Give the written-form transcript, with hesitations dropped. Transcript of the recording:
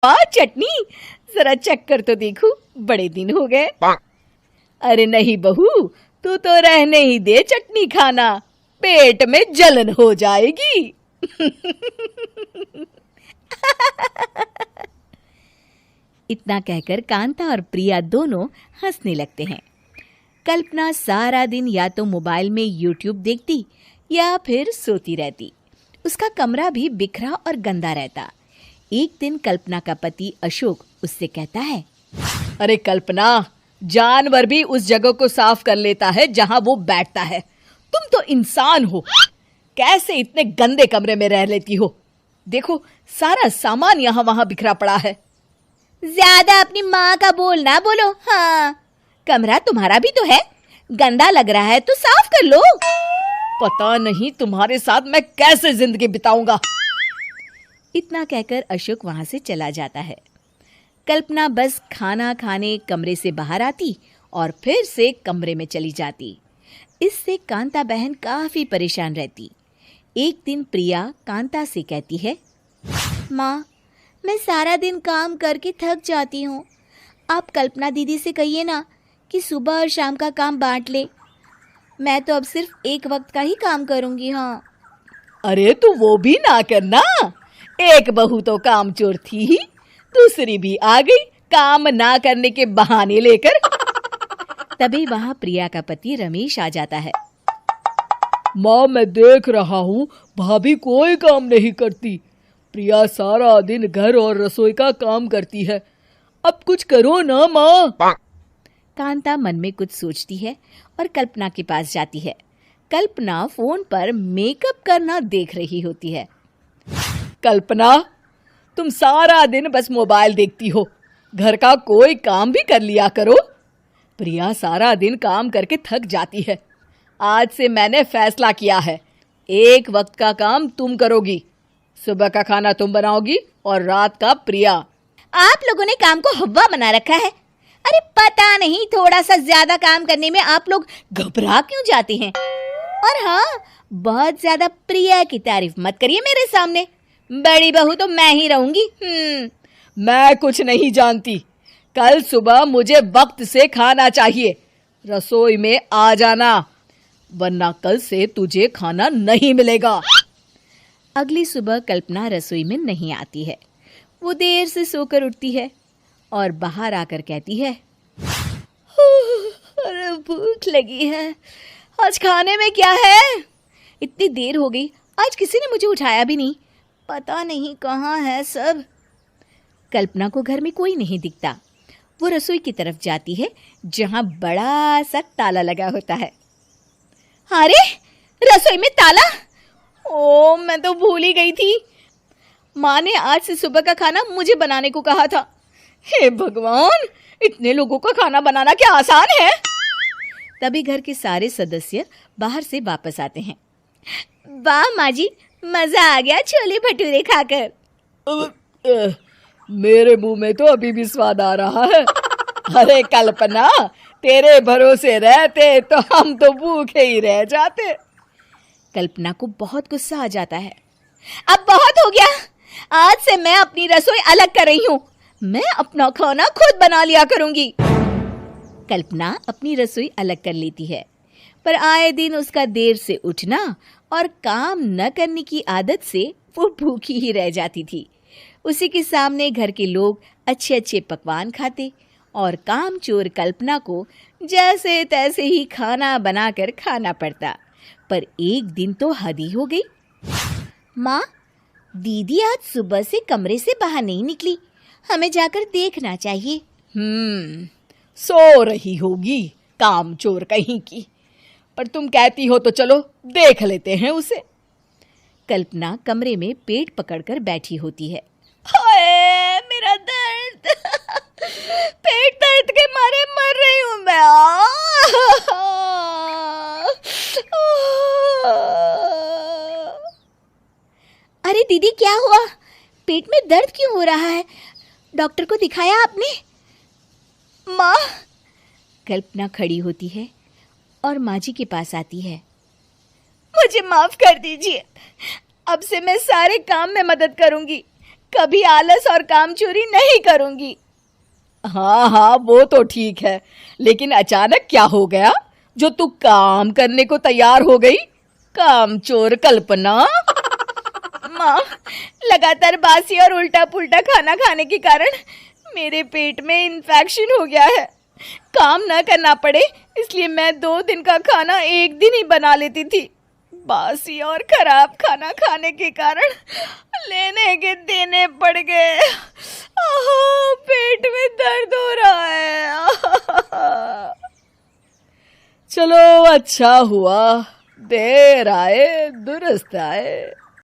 वाह चटनी, जरा चख कर तो देखूं, बड़े दिन हो गए। अरे नहीं बहू, तू तो रहने ही दे चटनी खाना, पेट में जलन हो जाएगी। इतना कहकर कांता और प्रिया दोनों हंसने लगते हैं। कल्पना सारा दिन या तो मोबाइल में यूट्यूब देखती या फिर सोती रहती। उसका कमरा भी बिखरा और गंदा रहता। एक दिन कल्पना का पति अशोक उससे कहता है, अरे कल्पना, जानवर भी उस जगह को साफ कर लेता है जहां वो बैठता है, तुम तो इंसान हो, कैसे इतने गंदे कमरे में रह लेती हो? देखो सारा सामान यहाँ वहां बिखरा पड़ा है। ज्यादा अपनी माँ का बोल ना बोलो। हाँ, कमरा तुम्हारा भी तो है, गंदा लग रहा है तो साफ कर लो। पता नहीं तुम्हारे साथ मैं कैसे जिंदगी बिताऊंगा। इतना कहकर अशोक वहां से चला जाता है। कल्पना बस खाना खाने कमरे से बाहर आती और फिर से कमरे में चली जाती। इससे कांता बहन काफी परेशान रहती। एक दिन प्रिया कांता से कहती है, माँ, मैं सारा दिन काम करके थक जाती हूँ। आप कल्पना दीदी से कहिए ना कि सुबह और शाम का काम बांट ले। मैं तो अब सिर्फ एक वक्त का ही काम करूँगी। हाँ। अरे तू वो भी ना करना, एक बहू तो कामचोर थी ही, दूसरी भी आ गई काम ना करने के बहाने लेकर। तभी वहाँ प्रिया का पति रमेश आ जाता है। माँ, मैं देख रहा हूँ भाभी कोई काम नहीं करती। प्रिया सारा दिन घर और रसोई का काम करती है, अब कुछ करो ना माँ। कांता मन में कुछ सोचती है और कल्पना के पास जाती है। कल्पना फोन पर मेकअप करना देख रही होती है। कल्पना, तुम सारा दिन बस मोबाइल देखती हो, घर का कोई काम भी कर लिया करो। प्रिया सारा दिन काम करके थक जाती है। आज से मैंने फैसला किया है, एक वक्त का काम तुम करोगी, सुबह का खाना तुम बनाओगी और रात का प्रिया। आप लोगों ने काम को हव्वा बना रखा है। अरे पता नहीं थोड़ा सा ज्यादा काम करने में आप लोग घबरा क्यों जाते हैं। और हाँ, बहुत ज्यादा प्रिया की तारीफ मत करिए मेरे सामने, बड़ी बहू तो मैं ही रहूंगी। मैं कुछ नहीं जानती, कल सुबह मुझे वक्त से खाना चाहिए, रसोई में आ जाना, वरना कल से तुझे खाना नहीं मिलेगा। अगली सुबह कल्पना रसोई में नहीं आती है। वो देर से सोकर उठती है और बाहर आकर कहती है, अरे भूख लगी है, आज खाने में क्या है? इतनी देर हो गई, आज किसी ने मुझे उठाया भी नहीं, पता नहीं कहाँ है सब। कल्पना को घर में कोई नहीं दिखता। वो रसोई की तरफ जाती है जहाँ बड़ा सा ताला लगा होता है। अरे रसोई में ताला! ओ, मैं तो भूल ही गई थी। माँ ने आज से सुबह का खाना मुझे बनाने को कहा था। हे भगवान, इतने लोगों का खाना बनाना क्या आसान है? तभी घर के सारे सदस्य बाहर से वापस आते हैं। वाह माँ जी, मजा आ गया छोले भटूरे खाकर। मेरे मुंह में तो अभी भी स्वाद आ रहा है। अरे कल्पना, तेरे भरोसे रहते तो हम तो भूखे ही रह जाते। कल्पना को बहुत गुस्सा आ जाता है। अब बहुत हो गया, आज से मैं अपनी रसोई अलग कर रही हूँ, मैं अपना खाना खुद बना लिया करूंगी। कल्पना अपनी रसोई अलग कर लेती है, पर आए दिन उसका देर से उठना और काम न करने की आदत से वो भूखी ही रह जाती थी। उसी के सामने घर के लोग अच्छे अच्छे पकवान खाते और कामचोर कल्पना को जैसे तैसे ही खाना बनाकर खाना पड़ता। पर एक दिन तो हद ही हो गई। माँ, दीदी आज सुबह से कमरे से बाहर नहीं निकली, हमें जाकर देखना चाहिए। सो रही होगी कामचोर कहीं की, पर तुम कहती हो तो चलो देख लेते हैं उसे। कल्पना कमरे में पेट पकड़कर बैठी होती है। हाय मेरा दर्द, पेट दर्द के मारे मर रही हूँ मैं। अरे दीदी, क्या हुआ? पेट में दर्द क्यों हो रहा है? डॉक्टर को दिखाया आपने? माँ, कल्पना खड़ी होती है और माँ जी के पास आती है। मुझे माफ कर दीजिए, अब से मैं सारे काम में मदद करूंगी, कभी आलस और काम चोरी नहीं करूंगी। हाँ हाँ, वो तो ठीक है, लेकिन अचानक क्या हो गया जो तू काम करने को तैयार हो गई? कामचोर कल्पना। माँ, लगातार बासी और उल्टा पुल्टा खाना खाने के कारण मेरे पेट में इन्फेक्शन हो गया है। काम न करना पड़े इसलिए मैं 2 दिन का खाना एक दिन ही बना लेती थी। बासी और खराब खाना खाने के कारण लेने के देने पड़ गए। पेट में दर्द हो रहा है। चलो अच्छा हुआ, देर आए दुरुस्त आए।